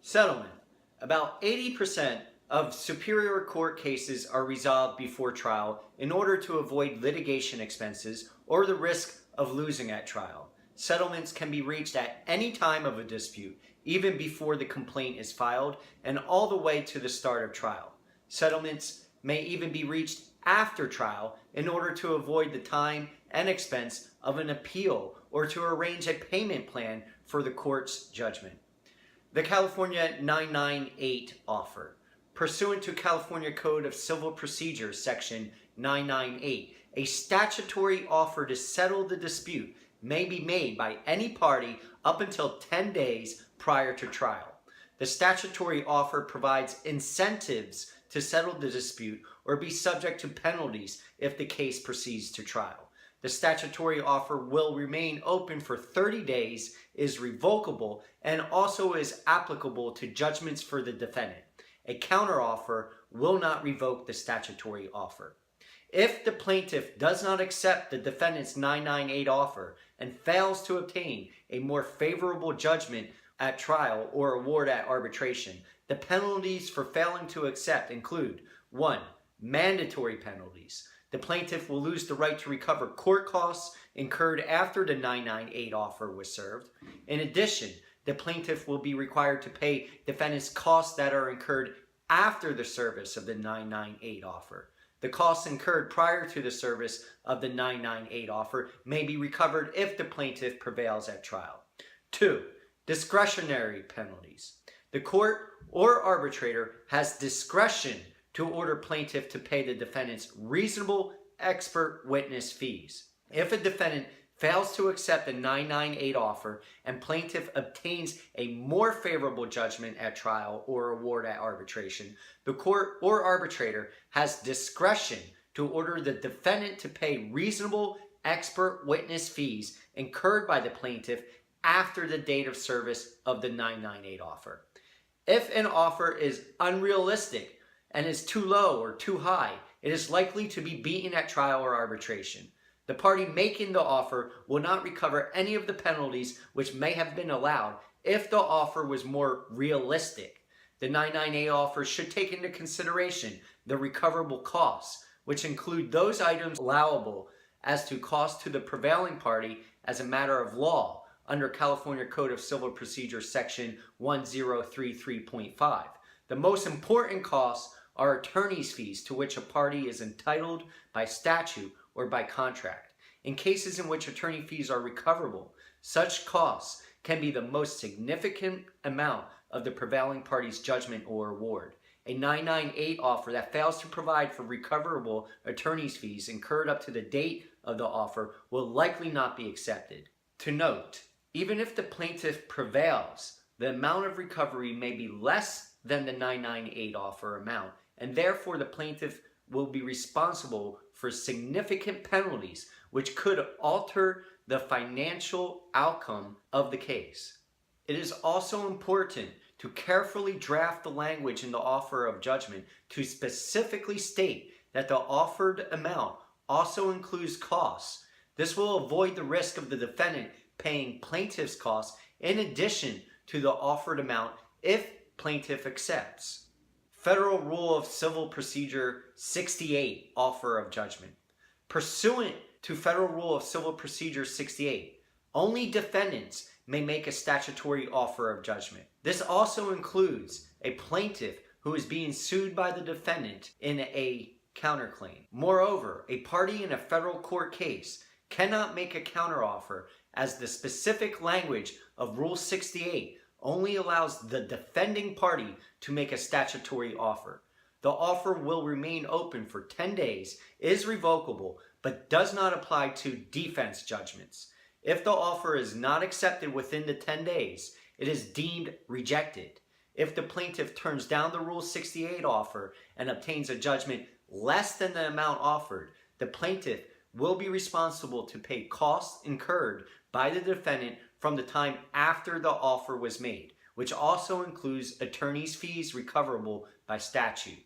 Settlement. About 80% of superior court cases are resolved before trial in order to avoid litigation expenses or the risk of losing at trial. Settlements can be reached at any time of a dispute, even before the complaint is filed and all the way to the start of trial. Settlements may even be reached after trial in order to avoid the time and expense of an appeal or to arrange a payment plan for the court's judgment. The California 998 offer. Pursuant to California Code of Civil Procedure, Section 998, a statutory offer to settle the dispute may be made by any party up until 10 days prior to trial. The statutory offer provides incentives to settle the dispute or be subject to penalties if the case proceeds to trial. The statutory offer will remain open for 30 days, is revocable, and also is applicable to judgments for the defendant. A counteroffer will not revoke the statutory offer. If the plaintiff does not accept the defendant's 998 offer and fails to obtain a more favorable judgment at trial or award at arbitration, the penalties for failing to accept include 1. Mandatory penalties. The plaintiff will lose the right to recover court costs incurred after the 998 offer was served. In addition, the plaintiff will be required to pay defendant's costs that are incurred after the service of the 998 offer. The costs incurred prior to the service of the 998 offer may be recovered if the plaintiff prevails at trial. 2. Discretionary penalties. The court or arbitrator has discretion to order plaintiff to pay the defendant's reasonable expert witness fees. If a defendant fails to accept the 998 offer and plaintiff obtains a more favorable judgment at trial or award at arbitration, the court or arbitrator has discretion to order the defendant to pay reasonable expert witness fees incurred by the plaintiff after the date of service of the 998 offer. If an offer is unrealistic and is too low or too high, it is likely to be beaten at trial or arbitration. The party making the offer will not recover any of the penalties which may have been allowed if the offer was more realistic. The 998 offer should take into consideration the recoverable costs, which include those items allowable as to cost to the prevailing party as a matter of law under California Code of Civil Procedure Section 1033.5. The most important costs are attorney's fees to which a party is entitled by statute or by contract. In cases in which attorney fees are recoverable, such costs can be the most significant amount of the prevailing party's judgment or award. A 998 offer that fails to provide for recoverable attorney's fees incurred up to the date of the offer will likely not be accepted. To note, even if the plaintiff prevails, the amount of recovery may be less than the 998 offer amount, and therefore the plaintiff will be responsible for significant penalties which could alter the financial outcome of the case. It is also important to carefully draft the language in the offer of judgment to specifically state that the offered amount also includes costs. This will avoid the risk of the defendant paying plaintiff's costs in addition to the offered amount if plaintiff accepts. Federal Rule of Civil Procedure 68, Offer of Judgment. Pursuant to Federal Rule of Civil Procedure 68, only defendants may make a statutory offer of judgment. This also includes a plaintiff who is being sued by the defendant in a counterclaim. Moreover, a party in a federal court case cannot make a counteroffer as the specific language of Rule 68 only allows the defending party to make a statutory offer. The offer will remain open for 10 days, is revocable, but does not apply to defense judgments. If the offer is not accepted within the 10 days, it is deemed rejected. If the plaintiff turns down the Rule 68 offer and obtains a judgment less than the amount offered, the plaintiff will be responsible to pay costs incurred by the defendant from the time after the offer was made, which also includes attorney's fees recoverable by statute.